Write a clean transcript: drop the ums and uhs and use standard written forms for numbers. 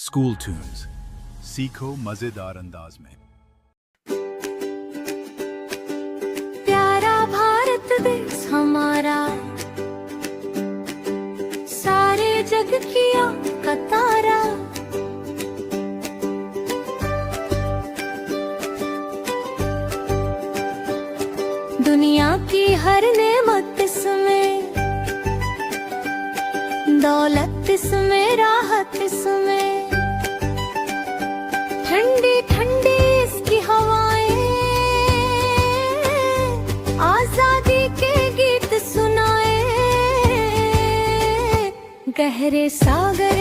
School tunes, सीखो मजेदार अंदाज में। प्यारा भारत देश हमारा, सारे जग किया का तारा। दुनिया की हर नेमत इसमें, दौलत इसमें, राहत इसमें, ठंडी ठंडी इसकी हवाएं, आजादी के गीत सुनाए। गहरे सागर